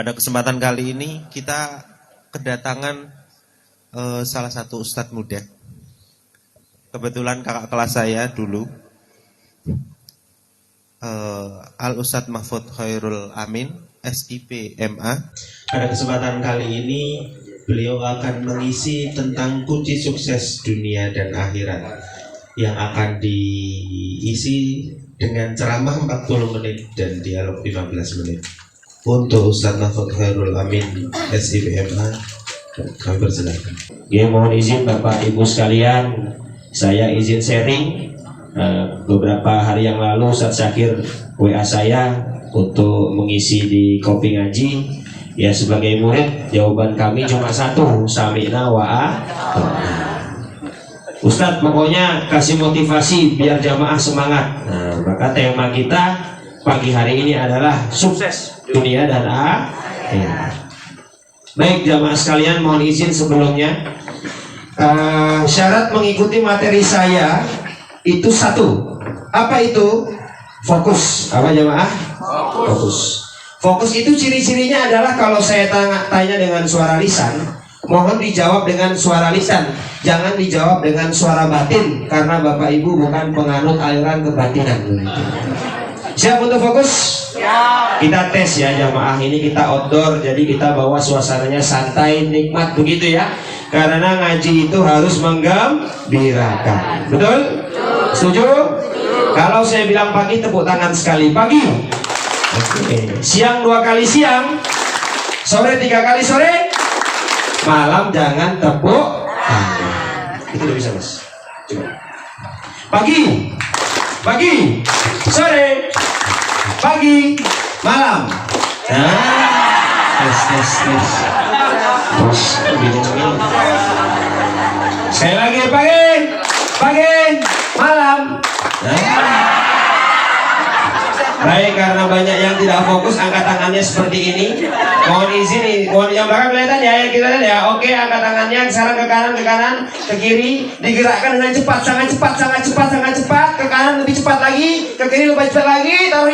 Pada kesempatan kali ini kita kedatangan salah satu ustadz muda. Kebetulan kakak kelas saya dulu, Al Ustadz Mahfud Khairul Amin, SIP MA. Pada kesempatan kali ini beliau akan mengisi tentang kunci sukses dunia dan akhirat yang akan diisi dengan ceramah 40 menit dan dialog 15 menit. Untuk Ustadz Mahfud Khairul Amin SIPMA, kami persilakan. Ya, mohon izin Bapak Ibu sekalian, saya izin sharing. Beberapa hari yang lalu Ustadz Syakir WA saya untuk mengisi di Kopi Ngaji. Ya, sebagai murid jawaban kami cuma satu, sami'na wa Ustadz pokoknya kasih motivasi biar jamaah semangat. Maka tema kita pagi hari ini adalah sukses dunia dan akhirat. Baik jamaah sekalian, mohon izin sebelumnya, syarat mengikuti materi saya itu satu. Apa itu? Fokus. Apa jamaah? Fokus. Fokus itu ciri-cirinya adalah kalau saya tanya dengan suara lisan, mohon dijawab dengan suara lisan, jangan dijawab dengan suara batin, karena Bapak Ibu bukan penganut aliran kebatinan. Siap untuk fokus? Ya. Kita tes ya jamaah, ini kita outdoor, jadi kita bawa suasananya santai, nikmat begitu ya. Karena ngaji itu harus menggembirakan. Betul? Setuju? Kalau saya bilang pagi, tepuk tangan sekali pagi. Oke. Siang 2 kali siang, sore 3 kali sore, malam jangan tepuk tangan. Itu udah bisa mas. Coba. Pagi, sore, pagi, malam. Tes. Sekali lagi pagi, malam. Baik, karena banyak yang tidak fokus, angkat tangannya seperti ini. Mohon izin nih, mohon yang belakang kelihatan ya, kita lihat ya. Oke, angkat tangannya sekarang ke kanan, ke kiri, digerakkan dengan cepat, sangat cepat. Ke kanan lebih cepat lagi, ke kiri lebih cepat lagi. Taruh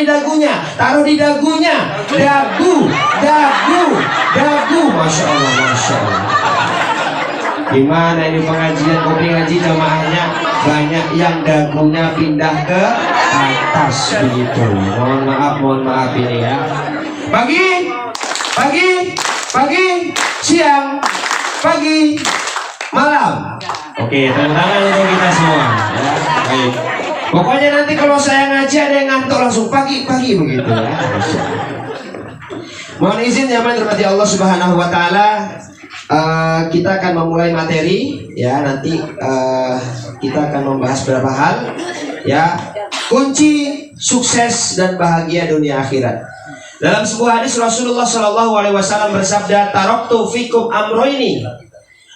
di dagunya, dagu. Masya Allah. Gimana ini pengajian kopi ngaji jamaahnya? Banyak yang dagunya pindah ke atas begitu. Mohon maaf ini ya. Pagi, siang, malam. Oke, tepuk tangan untuk kita semua ya. Baik. Pokoknya nanti kalau saya ngaji ada yang ngantuk langsung pagi begitu ya. Mohon izin ya dirahmati Allah Subhanahu wa taala. Kita akan memulai materi ya, nanti kita akan membahas beberapa hal ya, kunci sukses dan bahagia dunia akhirat. Dalam sebuah hadis Rasulullah SAW bersabda, taraktu fikum amroini,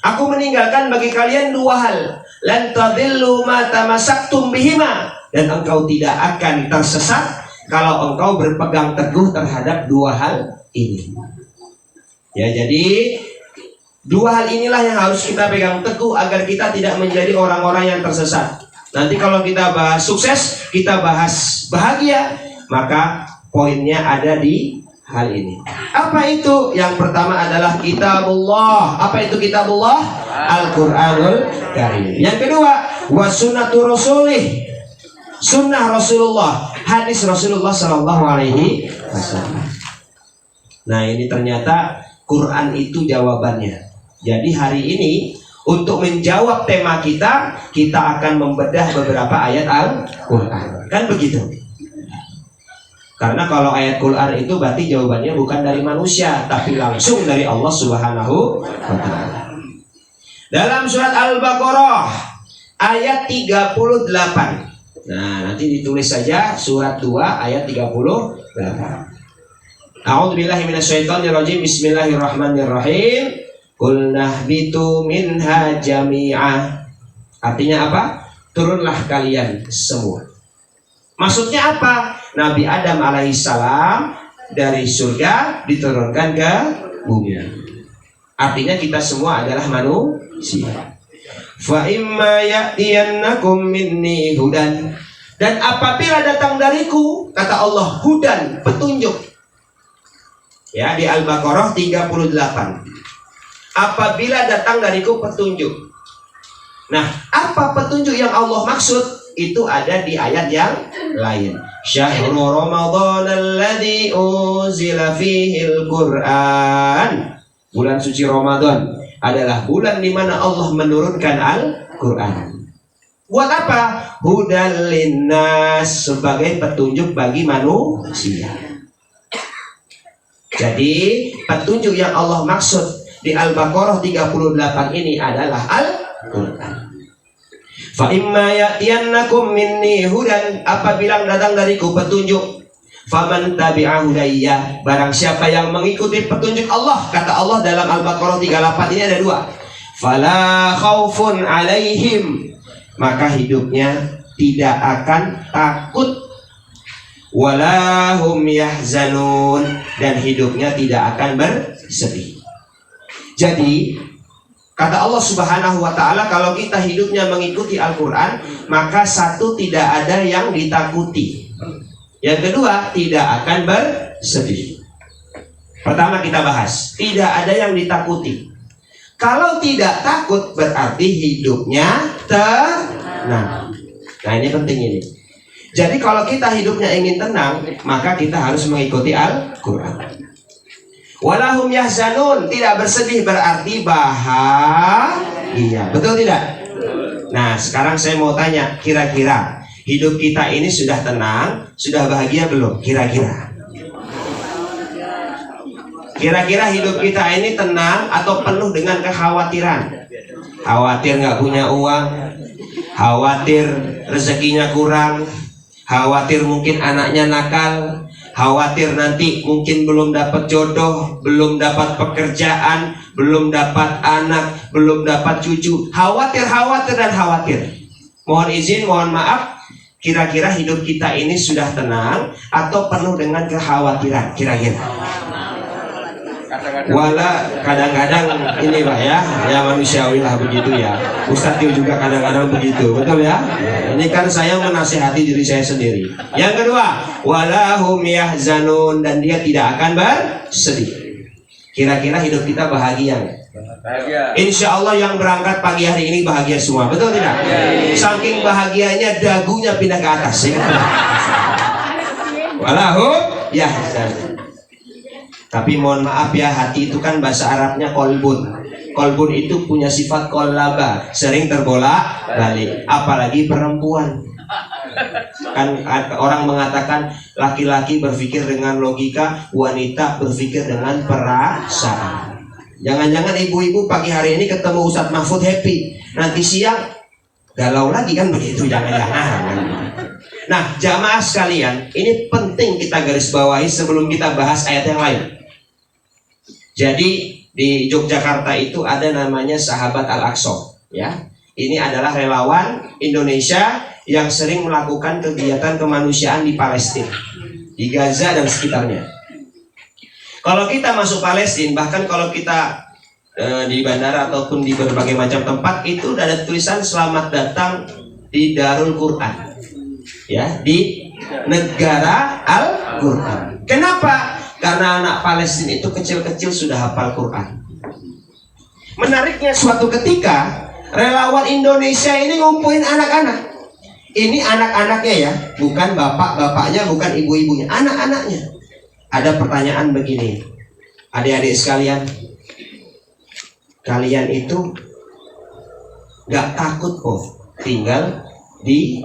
aku meninggalkan bagi kalian 2 hal, lan tadillu ma tamassaktum bihima, dan engkau tidak akan tersesat kalau engkau berpegang teguh terhadap 2 hal ini. Ya, jadi 2 hal inilah yang harus kita pegang teguh agar kita tidak menjadi orang-orang yang tersesat. Nanti kalau kita bahas sukses, kita bahas bahagia, maka poinnya ada di hal ini. Apa itu? Yang pertama adalah kitabullah. Apa itu kitabullah? Al-Quranul Karim. Yang kedua, wasunnatu rasulih, sunnah Rasulullah, hadis Rasulullah Sallallahu Alaihi Wasallam. Nah, ini ternyata Quran itu jawabannya. Jadi hari ini untuk menjawab tema kita akan membedah beberapa ayat Al-Quran. Kan begitu? Karena kalau ayat Quran itu berarti jawabannya bukan dari manusia, tapi langsung dari Allah Subhanahu wa ta'ala. Dalam surat Al-Baqarah ayat 38. Nah, nanti ditulis saja surat 2 ayat 38. A'udzubillahi minasyaitonirrajim. Bismillahirrahmanirrahim. Qul nahbitu minha jami'ah. Artinya apa? Turunlah kalian semua. Maksudnya apa? Nabi Adam alaihissalam dari surga diturunkan ke bumi. Artinya kita semua adalah manusia. Fa imma ya'tiyannakum minni hudan, Dan apabila datang dariku, kata Allah, hudan, petunjuk. Ya, di Al-Baqarah 38. Apabila datang dariku petunjuk. Nah, apa petunjuk yang Allah maksud? Itu ada di ayat yang lain. Syahrul Ramadan alladzi unzila fihil Qur'an. Bulan suci Ramadan adalah bulan di mana Allah menurunkan Al-Qur'an. Buat apa? Hudal linnas, sebagai petunjuk bagi manusia. Jadi petunjuk yang Allah maksud di Al-Baqarah 38 ini adalah Al-Qur'an. Fa imma ya'tiyannakum minni hudan, apabila datang dariku petunjuk, faman tabi'a hudayya, barang siapa yang mengikuti petunjuk Allah, kata Allah dalam Al-Baqarah 38 ini ada dua. Fala khaufun alaihim, maka hidupnya tidak akan takut, walahum yahzanun, dan hidupnya tidak akan bersedih. Jadi kata Allah Subhanahu wa ta'ala, kalau kita hidupnya mengikuti Al-Quran, maka satu, tidak ada yang ditakuti. Yang kedua, tidak akan bersedih. Pertama kita bahas, tidak ada yang ditakuti. Kalau tidak takut berarti hidupnya tenang. Nah, ini penting ini. Jadi kalau kita hidupnya ingin tenang, maka kita harus mengikuti Al-Quran. Walahum yahzanun, tidak bersedih berarti bahagia. Betul tidak? Nah, sekarang saya mau tanya, kira-kira hidup kita ini sudah tenang, sudah bahagia belum? Kira-kira hidup kita ini tenang atau penuh dengan kekhawatiran? Khawatir nggak punya uang, khawatir rezekinya kurang, khawatir mungkin anaknya nakal, khawatir nanti mungkin belum dapat jodoh, belum dapat pekerjaan, belum dapat anak, belum dapat cucu. Khawatir dan khawatir. Mohon izin, mohon maaf, kira-kira hidup kita ini sudah tenang atau penuh dengan kekhawatiran? Kira-kira. Wala kadang-kadang ini Pak ya manusiawi lah begitu ya. Ustadz juga kadang-kadang begitu, betul ya? Ini kan saya menasihati diri saya sendiri. Yang kedua, walahum yahzanun, dan dia tidak akan bersedih. Kira-kira hidup kita bahagia? Bahagia. Insya Allah yang berangkat pagi hari ini bahagia semua, betul tidak? Saking bahagianya dagunya pindah ke atas ya. Walahum yahzanun. Tapi mohon maaf ya, hati itu kan bahasa Arabnya kolbun. Kolbun itu punya sifat kolaba, sering terbolak-balik. Apalagi perempuan. Kan orang mengatakan laki-laki berpikir dengan logika, wanita berpikir dengan perasaan. Jangan-jangan ibu-ibu pagi hari ini ketemu Ustadz Mahfud happy, nanti siang galau lagi, kan begitu? Jangan-jangan. Nah, jamaah sekalian, ini penting kita garis bawahi sebelum kita bahas ayat yang lain. Jadi di Yogyakarta itu ada namanya Sahabat Al-Aqsa, ya. Ini adalah relawan Indonesia yang sering melakukan kegiatan kemanusiaan di Palestina, di Gaza dan sekitarnya. Kalau kita masuk Palestina, bahkan kalau kita di bandara ataupun di berbagai macam tempat, itu ada tulisan selamat datang di Darul Quran, ya, di negara Al-Quran. Kenapa? Karena anak Palestina itu kecil-kecil sudah hafal Quran. Menariknya, suatu ketika relawan Indonesia ini ngumpulin anak-anak. Ini anak-anaknya ya, bukan bapak-bapaknya, bukan ibu-ibunya, anak-anaknya. Ada pertanyaan begini, adik-adik sekalian, kalian itu gak takut kok tinggal di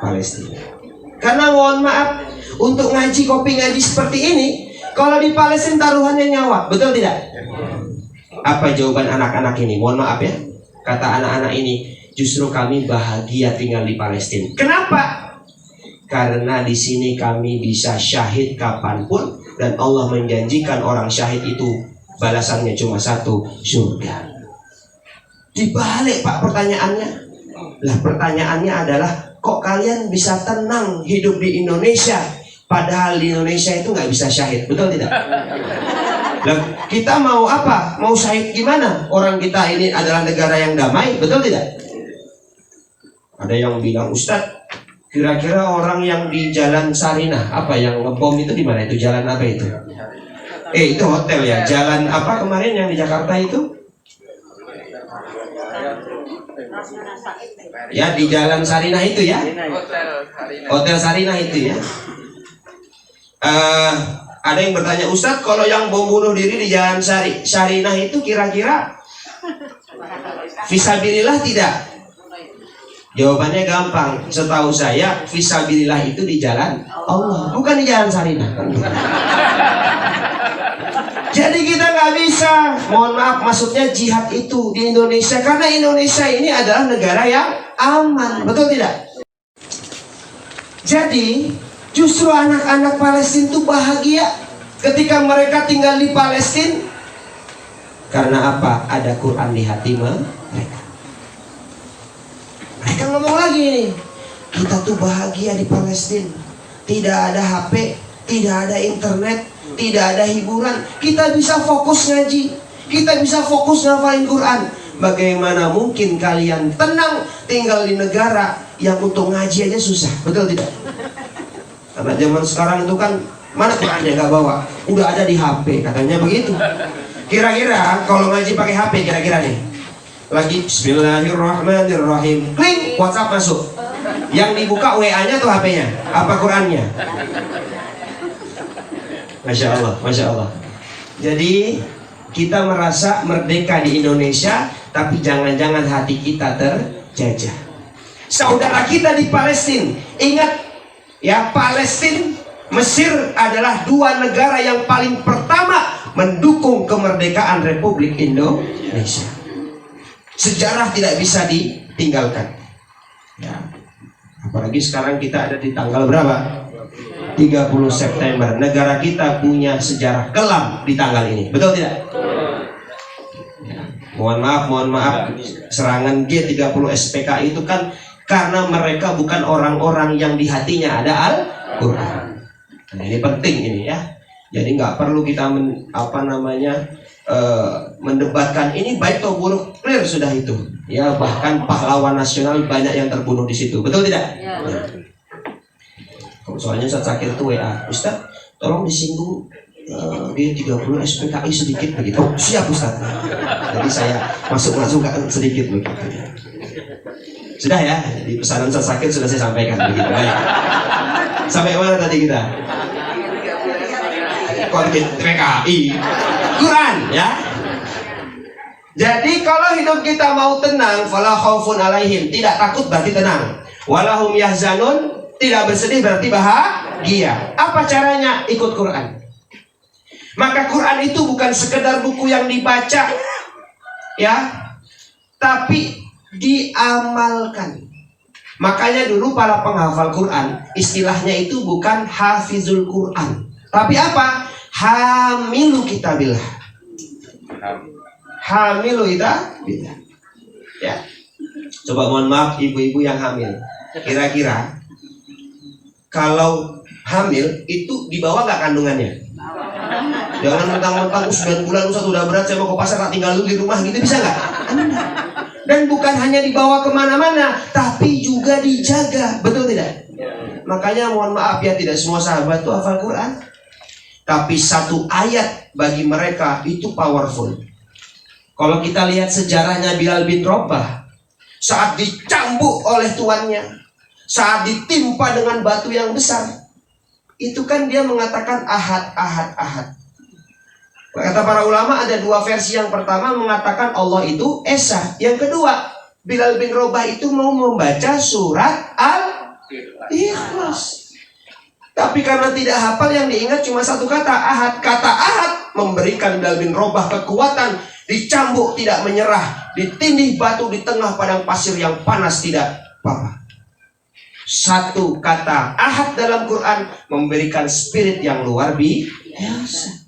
Palestina? Karena mohon maaf, untuk ngaji kopi ngaji seperti ini, kalau di Palestina taruhannya nyawa, betul tidak? Apa jawaban anak-anak ini? Mohon maaf ya, kata anak-anak ini, justru kami bahagia tinggal di Palestina. Kenapa? Karena di sini kami bisa syahid kapanpun, dan Allah menjanjikan orang syahid itu balasannya cuma satu, surga. Dibalik Pak pertanyaannya. Lah pertanyaannya adalah, kok kalian bisa tenang hidup di Indonesia, padahal di Indonesia itu nggak bisa syahid, betul tidak? Nah, kita mau apa? Mau syahid gimana? Orang kita ini adalah negara yang damai, betul tidak? Ada yang bilang, Ustadz, Kira-kira orang yang di Jalan Sarinah, apa yang ngebom itu di mana itu? Jalan apa itu? Itu hotel ya. Jalan apa kemarin yang di Jakarta itu? Ya, di Jalan Sarinah itu ya. Hotel Sarinah itu ya. Ada yang bertanya, Ustadz, kalau yang bom bunuh diri di Jalan Sarinah itu kira-kira fisabilillah tidak? Jawabannya gampang. Setahu saya fisabilillah itu di jalan Allah, bukan di Jalan Sarinah. Jadi kita nggak bisa, mohon maaf, maksudnya jihad itu di Indonesia karena Indonesia ini adalah negara yang aman, betul tidak? Jadi justru anak-anak Palestina itu bahagia ketika mereka tinggal di Palestina. Karena apa? Ada Quran di hati mereka. Mereka ngomong lagi nih, kita tuh bahagia di Palestina. Tidak ada HP, tidak ada internet, tidak ada hiburan. Kita bisa fokus ngaji, kita bisa fokus ngafalin Quran. Bagaimana mungkin kalian tenang tinggal di negara yang untuk ngaji aja susah, betul tidak? Karena zaman sekarang itu kan mana Qurannya nggak bawa, udah ada di HP katanya begitu. Kira-kira kalau ngaji pakai HP kira-kira nih, lagi Bismillahirrahmanirrahim, klik WhatsApp masuk. Yang dibuka WA-nya tuh HP-nya, apa Qurannya? Masya Allah, Masya Allah. Jadi kita merasa merdeka di Indonesia, tapi jangan-jangan hati kita terjajah. Saudara kita di Palestina, ingat ya, Palestina, Mesir adalah dua negara yang paling pertama mendukung kemerdekaan Republik Indonesia. Sejarah tidak bisa ditinggalkan ya. Apalagi sekarang kita ada di tanggal berapa? 30 September. Negara kita punya sejarah kelam di tanggal ini, betul tidak? Ya. Mohon maaf, serangan G30 SPKI itu kan karena mereka bukan orang-orang yang di hatinya ada Al-Quran. Nah, ini penting ini ya. Jadi nggak perlu kita mendebatkan ini baik atau buruk, clear sudah itu. Ya, bahkan pahlawan nasional banyak yang terbunuh di situ, betul tidak? Ya. Soalnya Ustaz Zakir itu WA, Ustaz, tolong disinggung G30 SPKI sedikit begitu. Oh, siap Ustaz. Jadi saya masuk sedikit begitu. Sudah ya, di pesanan Ustaz Zakir sudah saya sampaikan begitu. Baik. Sampai mana tadi kita? Konflik PKI, Quran ya. Jadi kalau hidup kita mau tenang, fala khaufun alaihim, tidak takut berarti tenang. Walahum yahzanun, tidak bersedih berarti bahagia. Apa caranya? Ikut Quran. Maka Quran itu bukan sekedar buku yang dibaca ya, tapi diamalkan. Makanya dulu para penghafal Quran istilahnya itu bukan hafizul Quran, tapi apa? Hamilu kitabillah. Hamilu kitabillah. Ya. Coba mohon maaf ibu-ibu yang hamil. Kira-kira kalau hamil itu dibawa nggak kandungannya? Jangan mentang-mentang 9 bulan Ustaz udah berat, saya mau ke pasar tak tinggal dulu di rumah gitu, bisa nggak? Dan bukan hanya dibawa kemana-mana, tapi juga dijaga, betul tidak? Makanya mohon maaf ya, tidak semua sahabat tuh hafal Quran, tapi satu ayat bagi mereka itu powerful. Kalau kita lihat sejarahnya Bilal bin Rabah, saat dicambuk oleh tuannya, saat ditimpa dengan batu yang besar, itu kan dia mengatakan ahad, ahad, ahad. Kata para ulama ada dua versi. Yang pertama mengatakan Allah itu Esa. Yang kedua, Bilal bin Rabah itu mau membaca surat Al-Ikhlas. Tapi karena tidak hafal, yang diingat cuma satu kata, ahad. Kata ahad memberikan Bilal bin Rabah kekuatan. Dicambuk tidak menyerah, ditindih batu di tengah padang pasir yang panas tidak apa-apa. Satu kata ahad dalam Quran memberikan spirit yang luar biasa.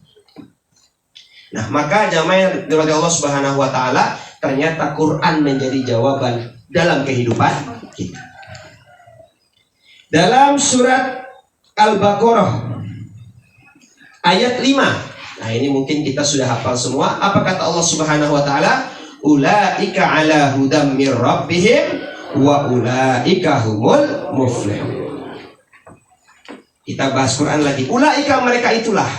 Nah, maka jamaah yang dirahmati Allah Subhanahu wa taala, ternyata Quran menjadi jawaban dalam kehidupan kita. Dalam surat Al-Baqarah ayat 5. Nah, ini mungkin kita sudah hafal semua. Apa kata Allah Subhanahu wa taala? Ulaika ala hudam mir rabbihim wa ulaika humul muflihun. Kita bahas Quran lagi. Ulaika, mereka itulah,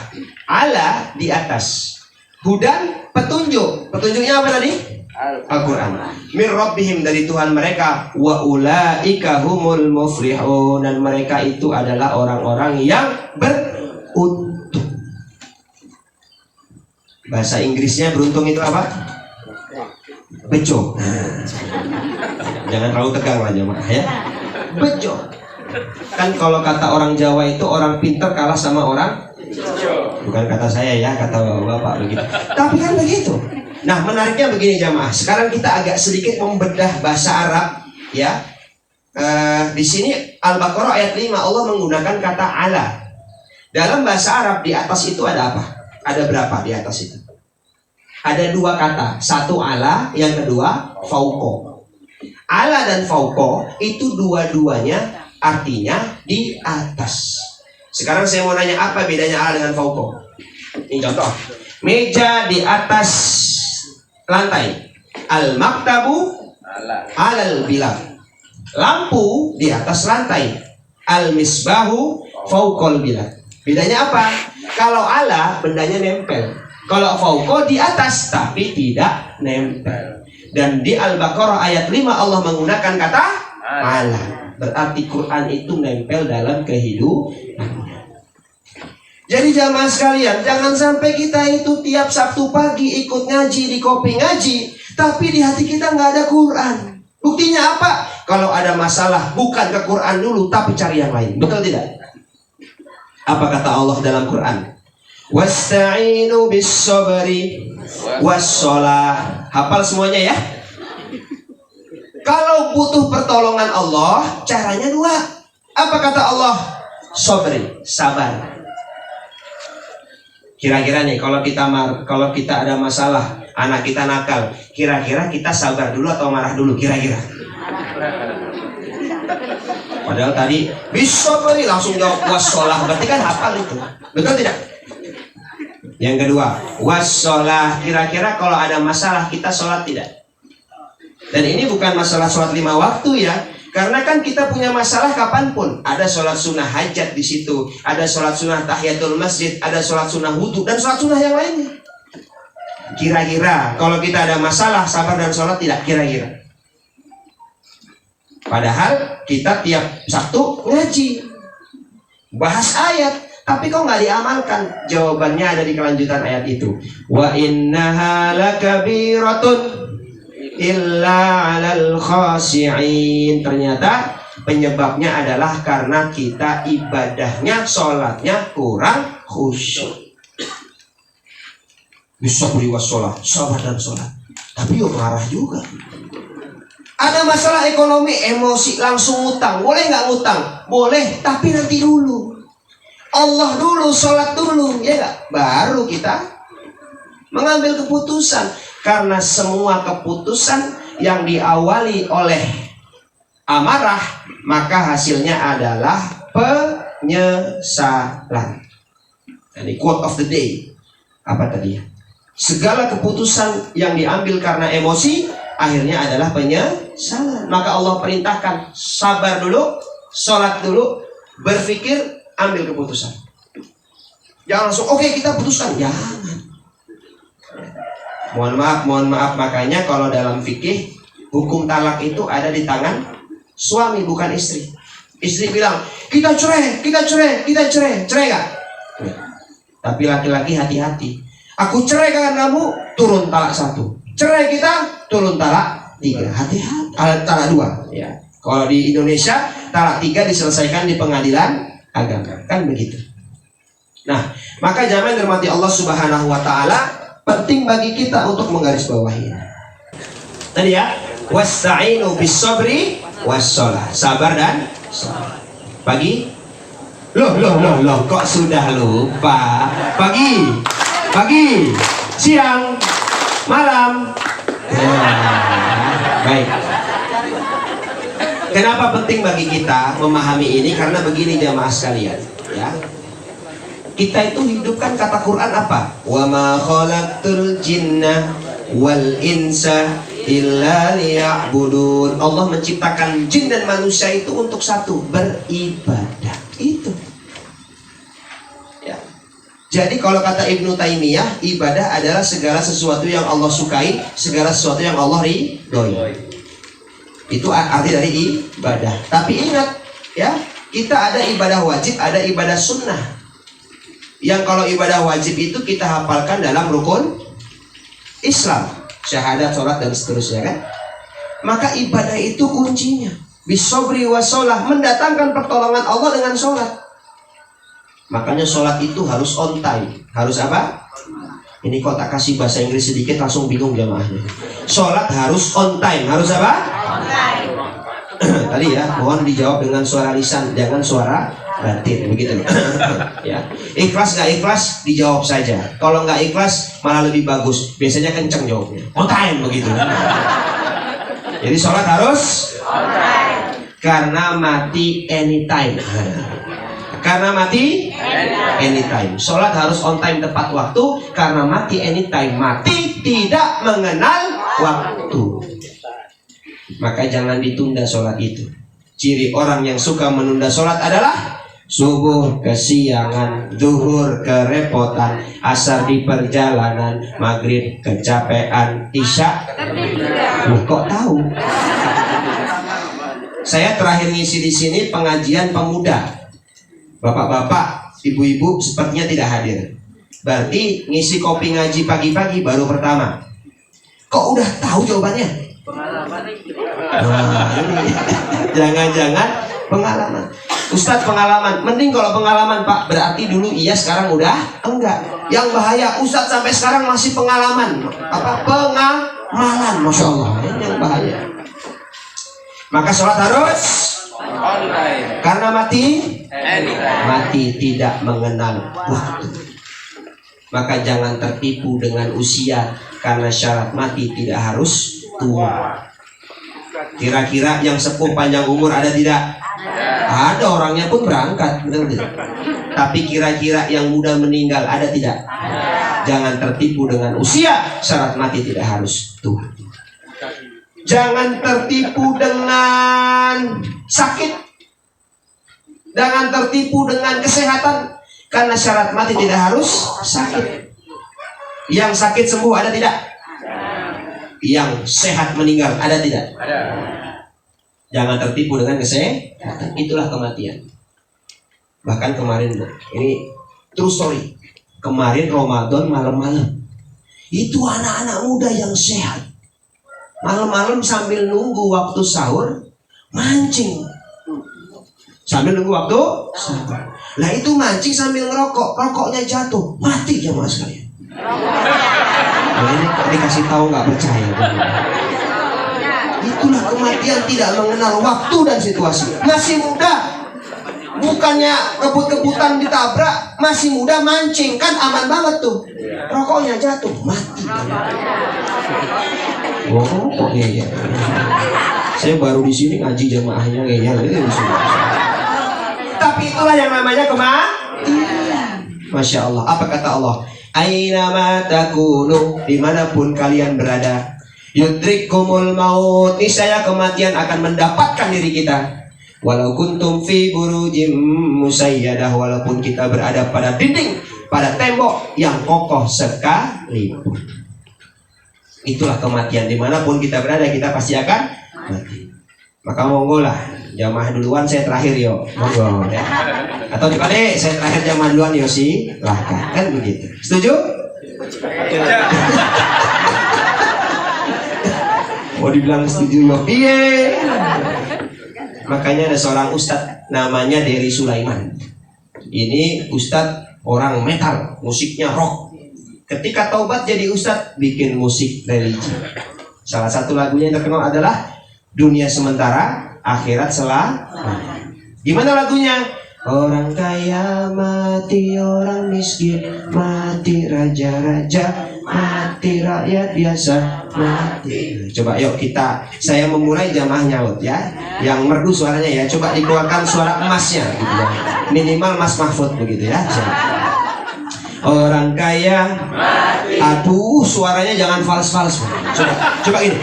ala di atas, hudan petunjuk. Petunjuknya apa tadi? Al-Quran. Min rabbihim, dari Tuhan mereka, wa ulaika humul muflihun, dan mereka itu adalah orang-orang yang beruntung. Bahasa Inggrisnya beruntung itu apa? Bejo. Jangan terlalu tegang lah jemaah ya. Bejo. Kan kalau kata orang Jawa itu orang pintar kalah sama orang, bukan kata saya ya, kata bapak begitu. Tapi kan begitu. Nah, menariknya begini jamaah. Sekarang kita agak sedikit membedah bahasa Arab ya. Di sini Al-Baqarah ayat 5 Allah menggunakan kata ala. Dalam bahasa Arab di atas itu ada apa? Ada berapa di atas itu? Ada dua kata. Satu ala, yang kedua fauqo. Ala dan fauqo itu dua-duanya artinya di atas. Sekarang saya mau nanya, apa bedanya ala dengan fauqo? Ini contoh. Meja di atas lantai. Al-maktabu alal bilad. Lampu di atas lantai. Al-misbahu fauqal bilad. Bedanya apa? Kalau ala bendanya nempel. Kalau fauqo di atas tapi tidak nempel. Dan di Al-Baqarah ayat 5 Allah menggunakan kata ala. Berarti Quran itu nempel dalam kehidupan. Jadi jamaah sekalian, jangan sampai kita itu tiap Sabtu pagi ikut ngaji di kopi ngaji, tapi di hati kita nggak ada Quran. Buktinya apa? Kalau ada masalah, bukan ke Quran dulu, tapi cari yang lain. Betul tidak? Apa kata Allah dalam Quran? Wasta'inu bis sabri wassalah. Hafal semuanya ya. Kalau butuh pertolongan Allah, caranya dua. Apa kata Allah? Sabri, sabar. Kira-kira nih, kalau kita ada masalah, anak kita nakal, kira-kira kita sabar dulu atau marah dulu? Kira-kira. Padahal tadi bisa beri langsung jawab wassalah, berarti kan hafal itu. Betul tidak? Yang kedua, wassalah. Kira-kira kalau ada masalah kita sholat tidak? Dan ini bukan masalah sholat 5 waktu ya. Karena kan kita punya masalah kapanpun. Ada sholat sunnah hajat di situ, ada sholat sunnah tahiyatul masjid, ada sholat sunnah wudhu, dan sholat sunnah yang lainnya. Kira-kira kalau kita ada masalah, sabar dan sholat tidak? Kira-kira. Padahal kita tiap Sabtu ngaji, bahas ayat, tapi kok nggak diamalkan? Jawabannya ada di kelanjutan ayat itu. Wa innaha lakabiratun illa 'alal khashi'in. Ternyata penyebabnya adalah karena kita ibadahnya, sholatnya kurang khusyuk. Bisa beri wassalah, sabar dan sholat, tapi yuk marah juga. Ada masalah ekonomi, emosi, langsung ngutang. Boleh nggak ngutang? Boleh, tapi nanti dulu. Allah dulu, sholat dulu, ya nggak? Baru kita mengambil keputusan. Karena semua keputusan yang diawali oleh amarah, maka hasilnya adalah penyesalan. Jadi quote of the day, apa tadi? Segala keputusan yang diambil karena emosi, akhirnya adalah penyesalan. Maka Allah perintahkan sabar dulu, sholat dulu, berpikir, ambil keputusan. Jangan langsung oke, kita putuskan. Jangan. Mohon maaf, makanya kalau dalam fikih hukum talak itu ada di tangan suami, bukan istri. Istri bilang kita cerai gak? Tapi laki-laki hati-hati. Aku cerai karena kamu, turun talak 1. Cerai kita, turun talak 3. Hati-hati. Talak 2 ya. Kalau di Indonesia talak 3 diselesaikan di pengadilan agama, kan begitu. Nah, maka jamaah yang dirahmati Allah Subhanahu wa taala, penting bagi kita untuk menggarisbawahi tadi ya, wasta'inu bis sabri wassalah, sabar dan salat. Pagi, loh, kok sudah lupa? Pagi, siang, malam. Baik. Kenapa penting bagi kita memahami ini? Karena begini jamaah sekalian, ya. Kita itu hidupkan kata Quran apa? Wa ma khalaqtul jinna wal insa illa liya'budun. Allah menciptakan jin dan manusia itu untuk satu, beribadah. Itu. Ya. Jadi kalau kata Ibnu Taimiyah, ibadah adalah segala sesuatu yang Allah sukai, segala sesuatu yang Allah ridhoi. Itu arti dari ibadah. Tapi ingat, ya, kita ada ibadah wajib, ada ibadah sunnah. Yang kalau ibadah wajib itu kita hafalkan dalam rukun Islam, syahadat, sholat, dan seterusnya kan. Maka ibadah itu kuncinya bisobri wasolah, mendatangkan pertolongan Allah dengan sholat. Makanya sholat itu harus on time. Harus apa? Ini kok tak kasih bahasa Inggris sedikit langsung bingung jamaahnya. Sholat harus on time. Harus apa? On time. Tadi ya, mohon dijawab dengan suara lisan, jangan suara batin, begitu. Ya. Ikhlas nggak ikhlas dijawab saja. Kalau nggak ikhlas malah lebih bagus. Biasanya kenceng jawabnya. On time begitu. Jadi sholat harus on time. Karena mati anytime. Karena mati anytime. Sholat harus on time tepat waktu. Karena mati anytime. Mati tidak mengenal waktu. Maka jangan ditunda sholat itu. Ciri orang yang suka menunda sholat adalah subuh kesiangan, zuhur kerepotan, asar di perjalanan, maghrib kecapean, isya. Kok tahu? Saya terakhir ngisi di sini pengajian pemuda. Bapak-bapak, ibu-ibu sepertinya tidak hadir. Berarti ngisi kopi ngaji pagi-pagi baru pertama. Kok udah tahu jawabannya? Jangan-jangan pengalaman. Ustadz pengalaman. Mending kalau pengalaman Pak, berarti dulu iya, sekarang udah enggak. Yang bahaya Ustadz sampai sekarang masih pengalaman. Apa? Pengamalan. Masya Allah. Ini yang bahaya. Maka sholat harus online. Karena mati tidak mengenal waktu. Maka jangan tertipu dengan usia, karena syarat mati tidak harus tua. Kira-kira yang sepuh panjang umur ada tidak? Ada, orangnya pun berangkat, betul tidak? Tapi kira-kira yang muda meninggal ada tidak? Jangan tertipu dengan usia, syarat mati tidak harus tua. Jangan tertipu dengan sakit. Jangan tertipu dengan kesehatan, karena syarat mati tidak harus sakit. Yang sakit sembuh ada tidak? Yang sehat meninggal ada tidak? Ada. Jangan tertipu dengan kesehatan. Itulah kematian. Bahkan kemarin, ini true story. Kemarin Ramadan malam-malam, itu anak-anak muda yang sehat, malam-malam sambil nunggu waktu sahur mancing. Sambil nunggu waktu sahur. Lah itu mancing sambil ngerokok, rokoknya jatuh, mati jamaah sekalian. Nah, ini dikasih tahu nggak percaya. Itulah kematian tidak mengenal waktu dan situasi. Masih muda, bukannya kebut-kebutan ditabrak, masih muda mancing, kan aman banget tuh. Rokoknya jatuh, mati. Oh, kok ya? Saya baru di sini ngaji jamaahnya ngeyel itu. Tapi itulah yang namanya kematian. Masya Allah. Apa kata Allah? Aina ma takunu, dimanapun kalian berada, yudrikumul maut, niscaya kematian akan mendapatkan diri kita. Walau kuntum fi burujim musayyadah, walaupun kita berada pada dinding, pada tembok yang kokoh sekalipun. Itulah kematian, dimanapun kita berada kita pasti akan mati. Maka monggo lah, jamaah duluan, saya terakhir yo, monggo ya. Atau dipade saya terakhir jamaah duluan yo sih, silahkan, kan begitu. Setuju? Mau dibilang setuju yo piye? Makanya ada seorang ustadz namanya Dery Sulaiman. Ini ustadz orang metal, musiknya rock. Ketika taubat jadi ustadz, bikin musik religi. Salah satu lagunya yang terkenal adalah Dunia Sementara, Akhirat Selamanya. Gimana lagunya? Orang kaya mati, orang miskin mati, raja-raja mati, rakyat biasa mati. Coba yuk saya memulai jamaah nyaut ya. Yang merdu suaranya ya, coba dikeluarkan suara emasnya gitu ya. Minimal Mas Mahfud begitu ya. Orang kaya mati, Aduh, suaranya jangan fals-fals. Coba ini.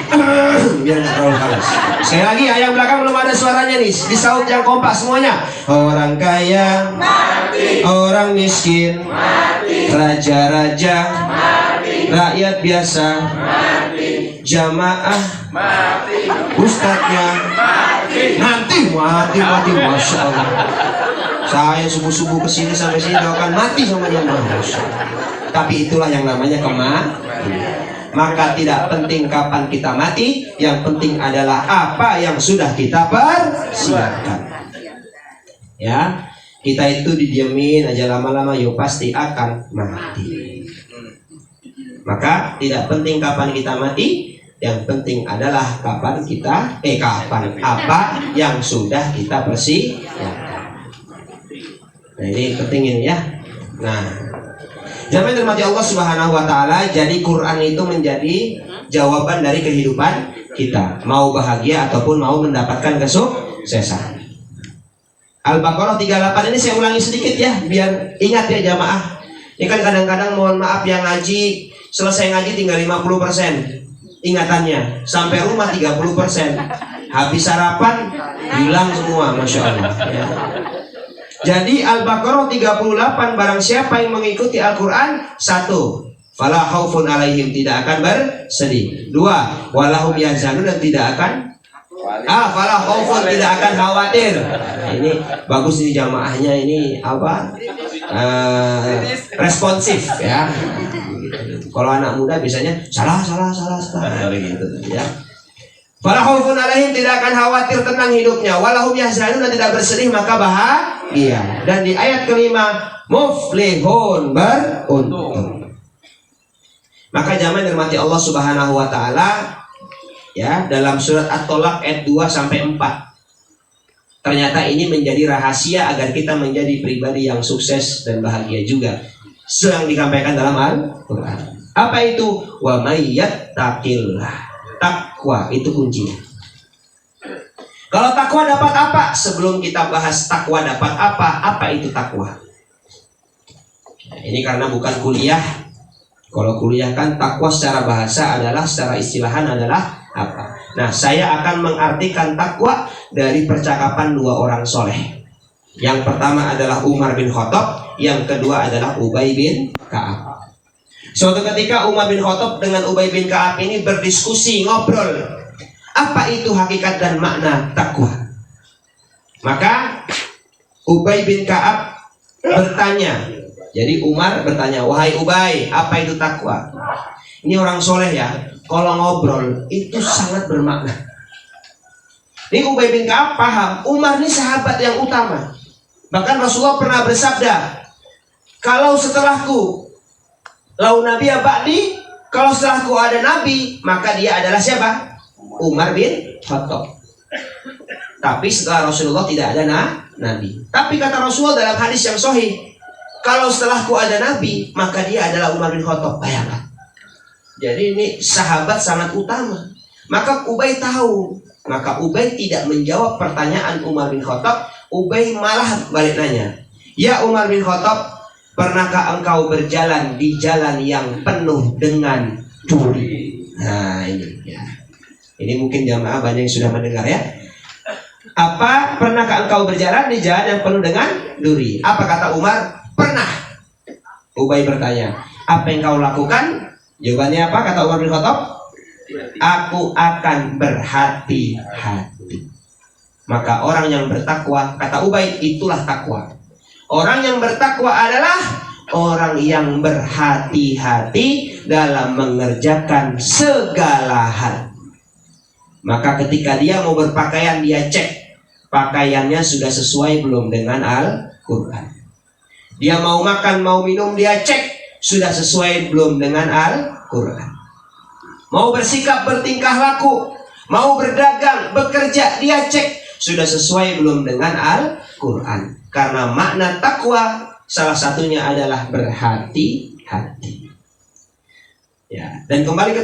Biar nggak terlalu fals. Sekali lagi, yang belakang belum ada suaranya nih. Disaut yang kompak semuanya. Orang kaya mati, orang miskin mati, raja-raja mati, rakyat biasa mati, jamaah mati, ustadznya mati, masya Allah. Saya subuh-subuh kesini sampai sini doakan mati sama jamaah. Tapi itulah yang namanya kematian. Maka tidak penting kapan kita mati, yang penting adalah apa yang sudah kita persiapkan. Ya, kita itu didiemin aja lama-lama, yuk pasti akan mati. Maka tidak penting kapan kita mati, yang penting adalah kapan apa yang sudah kita persiapkan. Nah, ini penting ini ya. Nah, jamaah dirahmati Allah Subhanahu wa taala, jadi Quran itu menjadi jawaban dari kehidupan kita, mau bahagia ataupun mau mendapatkan kesuksesan. Al-Baqarah 38 ini saya ulangi sedikit ya, biar ingat ya jamaah. Ini kan kadang-kadang mohon maaf yang ngaji, selesai ngaji tinggal 50% ingatannya, sampai rumah 30%, habis sarapan hilang semua, masya Allah ya. Jadi Al-Baqarah 38, barang siapa yang mengikuti Al-Quran, 1, fala khaufun alaihim, tidak akan bersedih. 2, walahum yahzanun, dan tidak akan fala khaufun, tidak akan khawatir. Ini bagus nih jamaahnya, ini apa? Responsif ya. Kalau anak muda biasanya salah gitu ya. Fala khaufun alaihim, tidak akan khawatir tentang hidupnya, walahum yahzanun, dan tidak bersedih maka bahagia. Dan di ayat kelima, muflihun, beruntung. Maka jamaah dirahmati Allah Subhanahu wa taala ya, dalam surat At-Tolaq ayat 2 sampai 4. Ternyata ini menjadi rahasia agar kita menjadi pribadi yang sukses dan bahagia juga, sedang disampaikan dalam Al-Qur'an. Apa itu? Wa may yattaqillah. Takwa itu kuncinya. Kalau takwa dapat apa? Sebelum kita bahas takwa dapat apa itu takwa? Nah, ini karena bukan kuliah. Kalau kuliah kan takwa secara bahasa adalah, secara istilahan adalah apa? Nah, saya akan mengartikan takwa dari percakapan dua orang soleh. Yang pertama adalah Umar bin Khattab, yang kedua adalah Ubay bin Ka'ab. Suatu ketika Umar bin Khattab dengan Ubay bin Ka'ab ini berdiskusi, ngobrol, apa itu hakikat dan makna takwa. Maka Ubay bin Ka'ab bertanya. Jadi Umar bertanya, wahai Ubay, apa itu takwa? Ini orang soleh ya, kalau ngobrol itu sangat bermakna. Ini Ubay bin Ka'ab paham, Umar ini sahabat yang utama. Bahkan Rasulullah pernah bersabda, kalau setelahku lau nabi ba'di, kalau setelahku ada nabi, maka dia adalah siapa? Umar bin Khattab. Tapi setelah Rasulullah tidak ada nabi. Tapi kata Rasulullah dalam hadis yang sahih, kalau setelahku ada nabi, maka dia adalah Umar bin Khattab. Bayangkan. Jadi ini sahabat sangat utama. Maka Ubay tahu. Maka Ubay tidak menjawab pertanyaan Umar bin Khattab. Ubay malah balik nanya, ya Umar bin Khattab, pernahkah engkau berjalan di jalan yang penuh dengan duri? Nah ini ya. Ini mungkin jamaah banyak yang sudah mendengar ya. Apa, pernahkah engkau berjalan di jalan yang penuh dengan duri? Apa kata Umar? Pernah. Ubay bertanya, apa yang kau lakukan? Jawabannya apa kata Umar bin Khattab? Aku akan berhati-hati. Maka orang yang bertakwa, kata Ubay, itulah takwa. Orang yang bertakwa adalah orang yang berhati-hati dalam mengerjakan segala hal. Maka ketika dia mau berpakaian, dia cek pakaiannya sudah sesuai belum dengan Al-Quran. Dia mau makan, mau minum, dia cek sudah sesuai belum dengan Al-Quran. Mau bersikap, bertingkah laku, mau berdagang, bekerja, dia cek sudah sesuai belum dengan Al-Quran. Karena makna takwa salah satunya adalah berhati-hati. Ya, dan kembali ke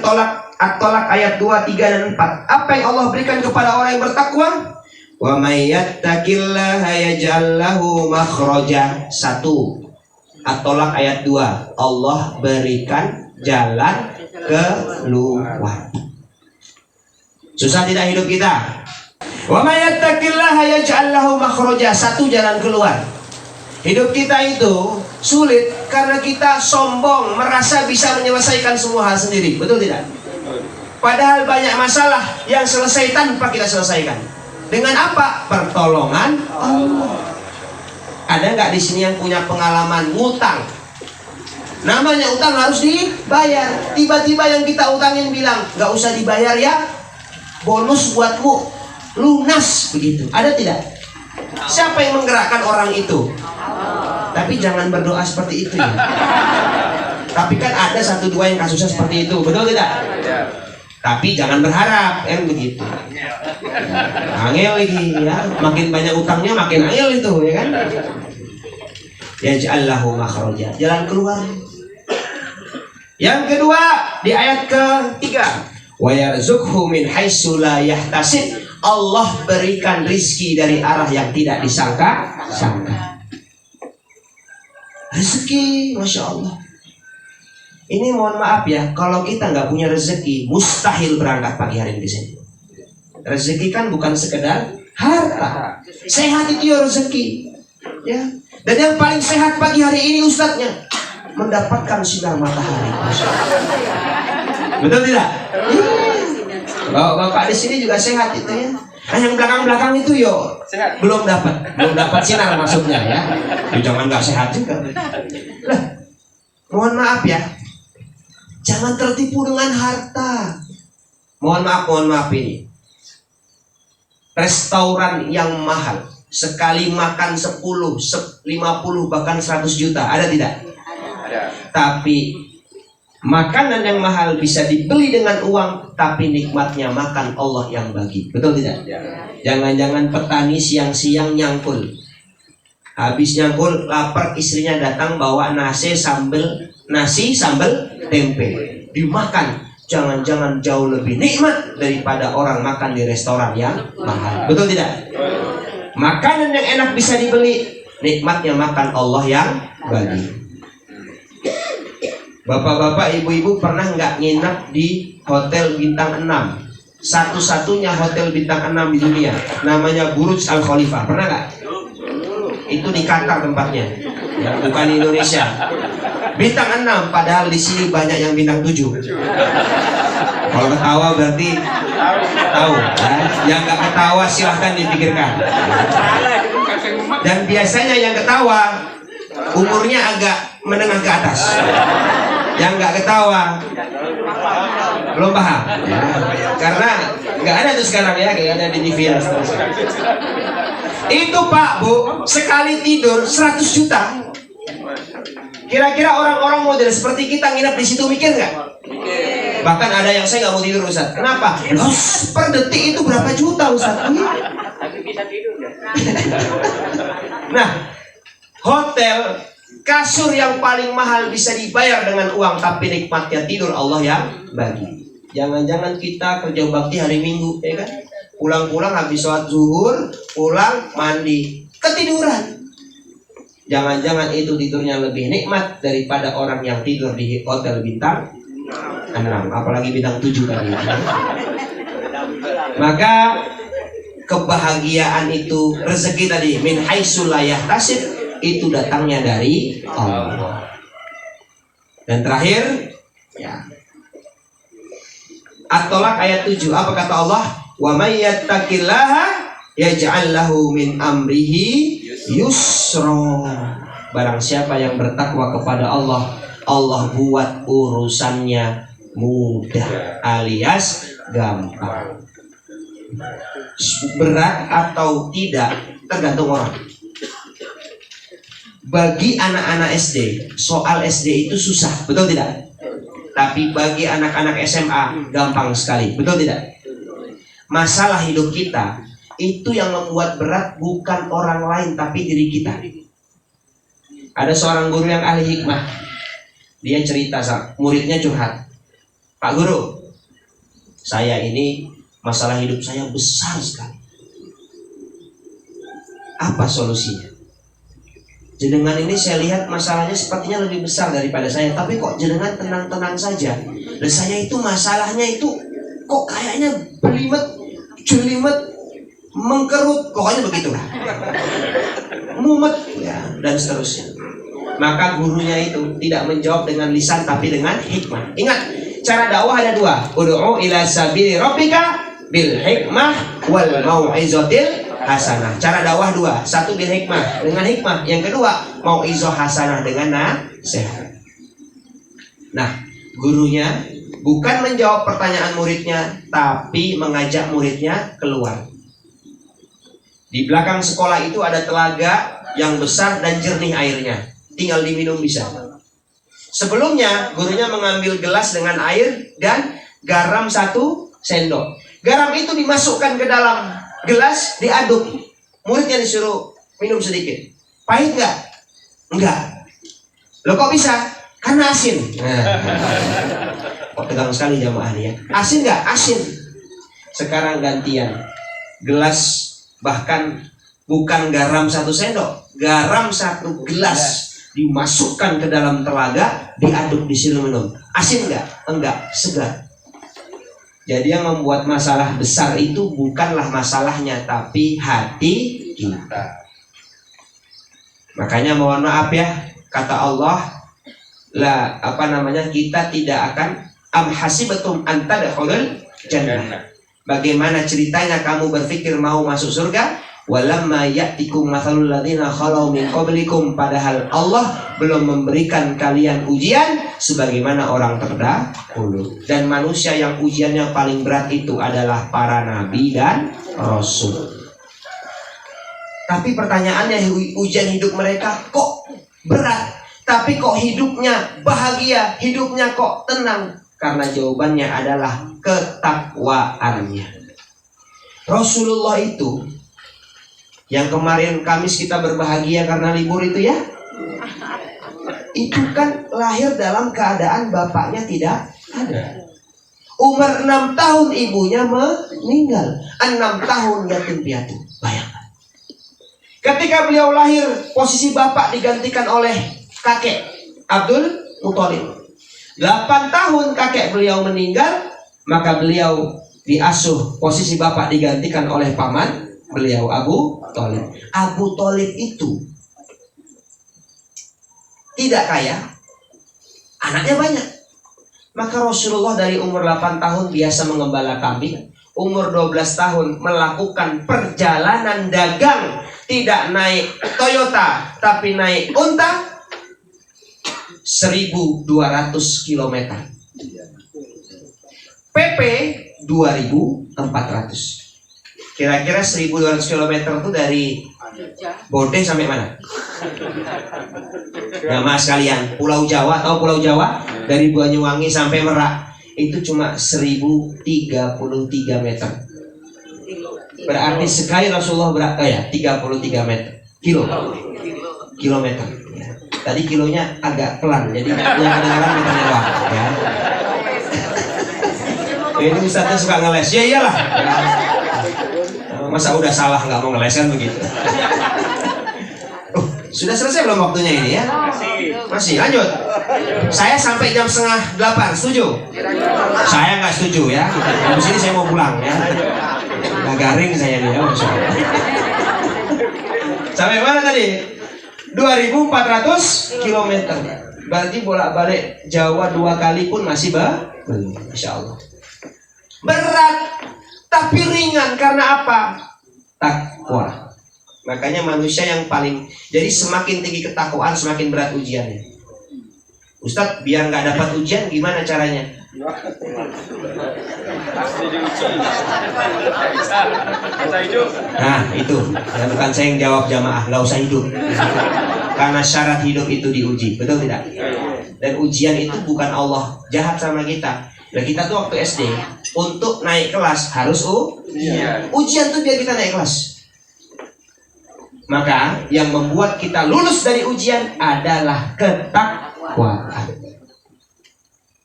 At-Tolaq ayat 2, 3 dan 4. Apa yang Allah berikan kepada orang yang bertakwa? Wa may yattaqillaha yaj'al lahu makhraja. 1. At-Tolaq ayat 2. Allah berikan jalan keluar. Susah tidak hidup kita? Wa may yattaqillaha yaj'al lahu makhraja. Satu jalan keluar. Hidup kita itu sulit karena kita sombong, merasa bisa menyelesaikan semua hal sendiri. Betul tidak? Padahal banyak masalah yang selesai tanpa kita selesaikan. Dengan apa? Pertolongan Allah. Ada nggak di sini yang punya pengalaman ngutang? Namanya utang harus dibayar. Tiba-tiba yang kita utangin bilang, nggak usah dibayar ya, bonus buatmu, lunas begitu. Ada tidak? Siapa yang menggerakkan orang itu? Tapi jangan berdoa seperti itu ya. Tapi kan ada satu dua yang kasusnya seperti itu, betul tidak? Tapi jangan berharap, kan begitu. Angel lagi ya, makin banyak utangnya makin angel itu, ya kan? Yaj'allahu makhraja, jalan keluar. Yang kedua di ayat ketiga, wa yarzuqhu min haitsu la yahtasib. Allah berikan rizki dari arah yang tidak disangka-sangka. Rezeki, masya Allah. Ini mohon maaf ya, kalau kita nggak punya rezeki, mustahil berangkat pagi hari ini di sini. Rezeki kan bukan sekedar harta. Sehat itu ya rezeki. Ya. Dan yang paling sehat pagi hari ini ustadznya mendapatkan sinar matahari. Betul tidak? Bapak di sini juga sehat itu ya. Nah yang belakang-belakang itu yo belum dapat sinar maksudnya ya. Jangan nggak sehat juga. Lah, mohon maaf ya. Jangan tertipu dengan harta. Mohon maaf ini. Restoran yang mahal, sekali makan 10, 50 bahkan 100 juta, ada tidak? Ada. Tapi makanan yang mahal bisa dibeli dengan uang, tapi nikmatnya makan Allah yang bagi. Betul tidak? Ya. Jangan-jangan petani siang-siang nyangkul. Habis nyangkul, lapar, istrinya datang bawa nasi sambal tempe. Dimakan. Jangan-jangan jauh lebih nikmat daripada orang makan di restoran yang mahal. Betul tidak? Makanan yang enak bisa dibeli, nikmatnya makan Allah yang bagi. Bapak-bapak, ibu-ibu pernah nggak nginap di hotel bintang 6? Satu-satunya hotel bintang 6 di dunia, namanya Burj Al Khalifa. Pernah nggak? Itu di Qatar tempatnya, ya, bukan di Indonesia. Bintang 6, padahal di sini banyak yang bintang 7. Kalau ketawa berarti tahu, ya. Yang nggak ketawa silahkan dipikirkan. Dan biasanya yang ketawa umurnya agak menengah ke atas. Yang nggak ketawa belum paham, ya. Karena nggak ada tuh sekarang ya, kayak ada di TV dan seterusnya. Itu Pak Bu, sekali tidur 100 juta. Kira-kira orang-orang model seperti kita nginep di situ mikir nggak? Bahkan ada yang saya nggak mau tidur Ustaz. Kenapa? Loh, per detik itu berapa juta Ustaz? Tapi bisa tidur ya. Nah, hotel kasur yang paling mahal bisa dibayar dengan uang, tapi nikmatnya tidur Allah yang bagi. Jangan-jangan kita kerja bakti hari Minggu, ya kan? Pulang-pulang habis sholat zuhur, pulang mandi, ketiduran. Jangan-jangan itu tidurnya lebih nikmat daripada orang yang tidur di hotel bintang 6, apalagi bintang 7 tadi. Maka kebahagiaan itu, rezeki tadi min haitsu la yahtasib, itu datangnya dari Allah. Dan terakhir ya, At-Tolak ayat 7, apa kata Allah? Wa may yattaqillaha yaj'al lahu min amrihi yusra. Barang siapa yang bertakwa kepada Allah, Allah buat urusannya mudah alias gampang. Berat atau tidak tergantung orang. Bagi anak-anak SD, soal SD itu susah, betul tidak? Tapi bagi anak-anak SMA gampang sekali, betul tidak? Masalah hidup kita itu yang membuat berat bukan orang lain tapi diri kita. Ada seorang guru yang ahli hikmah. Dia cerita, muridnya curhat. Pak Guru, saya ini masalah hidup saya besar sekali. Apa solusinya? jenengan ini saya lihat masalahnya sepertinya lebih besar daripada saya, tapi kok jenengan tenang-tenang saja. Dan saya itu masalahnya itu kok kayaknya belimet, jelimet, mengkerut, pokoknya begitulah, mumet ya, dan seterusnya. Maka gurunya itu tidak menjawab dengan lisan tapi dengan hikmah. Ingat, cara dakwah ada dua. Ud'u ila sabili rabbika bil hikmah wal mau'izatil hasanah. Cara dakwah dua. Satu bil hikmah, dengan hikmah. Yang kedua mau'izah hasanah, dengan nasihat. Nah, gurunya bukan menjawab pertanyaan muridnya, tapi mengajak muridnya keluar. Di belakang sekolah itu ada telaga yang besar dan jernih airnya, tinggal diminum bisa. Sebelumnya gurunya mengambil gelas dengan air dan garam 1 sendok. Garam itu dimasukkan ke dalam gelas, diaduk. Muridnya disuruh minum sedikit. Pahit nggak? Enggak. Loh kok bisa? Karena asin. Nah, kok tegang sekali jamaah ini ya. Asin nggak? Asin. Sekarang gantian. Gelas, bahkan bukan garam 1 sendok, garam 1 gelas dimasukkan ke dalam telaga, diaduk, disuruh minum. Asin nggak? Enggak, segar. Jadi yang membuat masalah besar itu bukanlah masalahnya, tapi hati kita. Makanya mohon maaf ya, kata Allah, kita tidak akan hasibatum an tadkhulul jannah. Bagaimana ceritanya kamu berpikir mau masuk surga? Walamma ya'tikum mathalul ladzina khalau min qablikum, padahal Allah belum memberikan kalian ujian sebagaimana orang terdahulu. Dan manusia yang ujiannya paling berat itu adalah para nabi dan rasul. Tapi pertanyaannya, ujian hidup mereka kok berat, tapi kok hidupnya bahagia, hidupnya kok tenang? Karena jawabannya adalah ketakwaannya. Rasulullah itu yang kemarin Kamis kita berbahagia karena libur itu ya, itu kan lahir dalam keadaan bapaknya tidak ada. Umur 6 tahun ibunya meninggal, 6 tahun yatim piatu. Bayangkan. Ketika beliau lahir, posisi bapak digantikan oleh kakek Abdul Muthalib. 8 tahun kakek beliau meninggal, maka beliau diasuh, posisi bapak digantikan oleh paman beliau Abu Thalib. Abu Thalib itu tidak kaya, anaknya banyak. Maka Rasulullah dari umur 8 tahun biasa mengembala kambing, umur 12 tahun melakukan perjalanan dagang, tidak naik Toyota tapi naik unta, 1.200 km. PP 2.400. Kira-kira 1.200 km itu dari Bodeh sampai mana? Jamaah sekalian, Pulau Jawa, tahu Pulau Jawa? Dari Banyuwangi sampai Merak itu cuma 1.033 meter. Berarti sekali Rasulullah 33 meter. Kilometer. Ya. Tadi kilonya agak pelan, jadi yang kedengaran meternya doang. Ya. Ini Ustaznya suka ngeles. Ya iyalah. Ya. Masa udah salah nggak mau ngeles kan begitu? Sudah selesai belum waktunya ini ya? Masih lanjut. Saya sampai jam 7:30, setuju? Saya nggak setuju ya. Habis ini saya mau pulang ya. Nggak garing saya nih ya. Sampai mana tadi? 2.400 km. Berarti bolak-balik Jawa 2 kali pun masih belum. Masya Allah. Berat tapi ringan karena apa? Takwa. Makanya manusia yang paling, jadi semakin tinggi ketakwaan semakin berat ujiannya. Ustadz, biar nggak dapat ujian gimana caranya? Nah itu, ya bukan saya yang jawab jamaah, nggak usah hidup. Karena syarat hidup itu diuji, betul tidak? Dan ujian itu bukan Allah jahat sama kita. Dan kita tuh waktu SD untuk naik kelas harus ujian tuh biar kita naik kelas. Maka yang membuat kita lulus dari ujian adalah ketakwaan.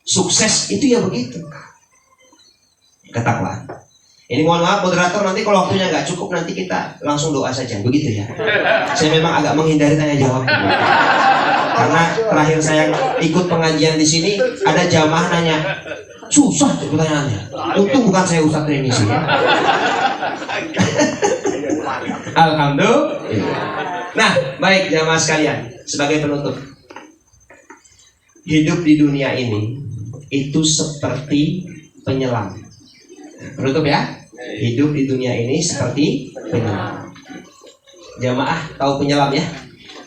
Sukses itu ya begitu, ketakwaan. Ini mohon maaf moderator, nanti kalau waktunya nggak cukup nanti kita langsung doa saja, begitu ya. Saya memang agak menghindari tanya jawab. Karena terakhir saya ikut pengajian di sini ada jamaah nanya, susah tuh pertanyaannya. Untung bukan saya Ustadz Reni sih ya. Alhamdulillah. Nah, baik jamaah sekalian, sebagai penutup, hidup di dunia ini itu seperti penyelam. Penutup ya, hidup di dunia ini seperti penyelam. Jamaah tahu penyelam ya?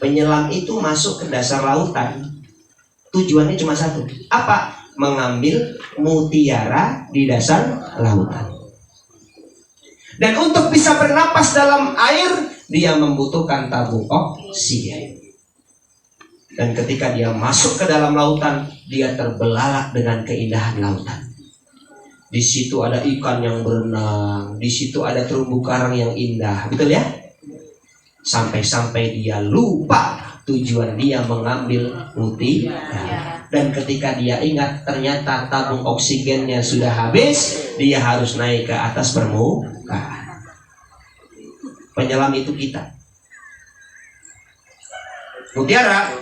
Penyelam itu masuk ke dasar lautan, tujuannya cuma satu, apa? Mengambil mutiara di dasar lautan. Dan untuk bisa bernapas dalam air, dia membutuhkan tabung oksigen. Dan ketika dia masuk ke dalam lautan, dia terbelalak dengan keindahan lautan. Di situ ada ikan yang berenang, di situ ada terumbu karang yang indah, betul ya? Sampai-sampai dia lupa tujuan dia mengambil mutiara. Dan ketika dia ingat ternyata tabung oksigennya sudah habis, dia harus naik ke atas permukaan. Penyelam itu kita. Mutiara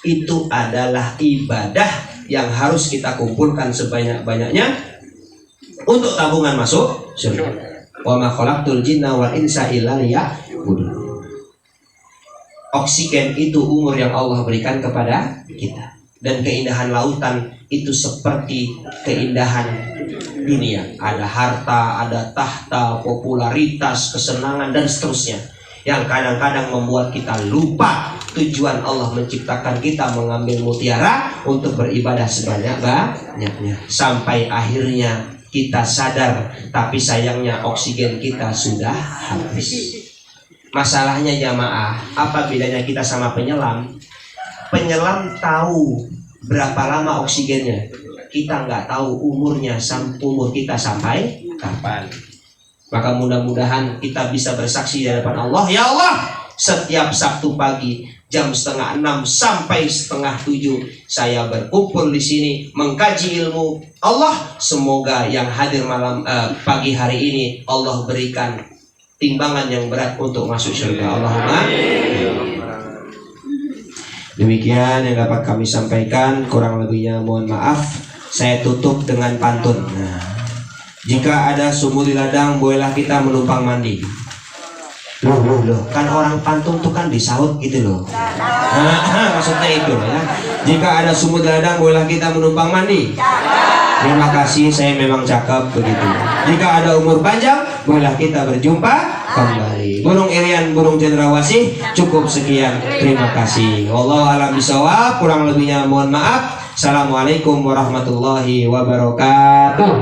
itu adalah ibadah yang harus kita kumpulkan sebanyak-banyaknya untuk tabungan masuk surga. Wa ma khalaqtul jinna wal insa illa liya'budun. Oksigen itu umur yang Allah berikan kepada kita. Dan keindahan lautan itu seperti keindahan dunia. Ada harta, ada tahta, popularitas, kesenangan, dan seterusnya. Yang kadang-kadang membuat kita lupa tujuan Allah menciptakan kita mengambil mutiara untuk beribadah sebanyak-banyaknya. Sampai akhirnya kita sadar, tapi sayangnya oksigen kita sudah habis. Masalahnya jamaah, apa bedanya kita sama penyelam? Penyelam tahu berapa lama oksigennya. Kita nggak tahu umurnya, umur kita sampai kapan. Maka mudah-mudahan kita bisa bersaksi di hadapan Allah. Ya Allah, setiap Sabtu pagi jam 5:30 sampai 6:30 saya berkumpul di sini mengkaji ilmu Allah. Semoga yang hadir malam pagi hari ini Allah berikan timbangan yang berat untuk masuk surga. Allahumma. Demikian yang dapat kami sampaikan, kurang lebihnya mohon maaf. Saya tutup dengan pantun. Nah, jika ada sumur di ladang, bolehlah kita menumpang mandi. Loh, kan orang pantun tuh kan disaut gitu loh. Maksudnya itu ya. Jika ada sumur di ladang, bolehlah kita menumpang mandi. Terima kasih, saya memang cakep begitu. Jika ada umur panjang, bolehlah kita berjumpa kembali. Burung Irian, burung cendrawasih, cukup sekian. Terima kasih. Wallahu a'lam bishawab. Kurang lebihnya mohon maaf. Assalamualaikum warahmatullahi wabarakatuh.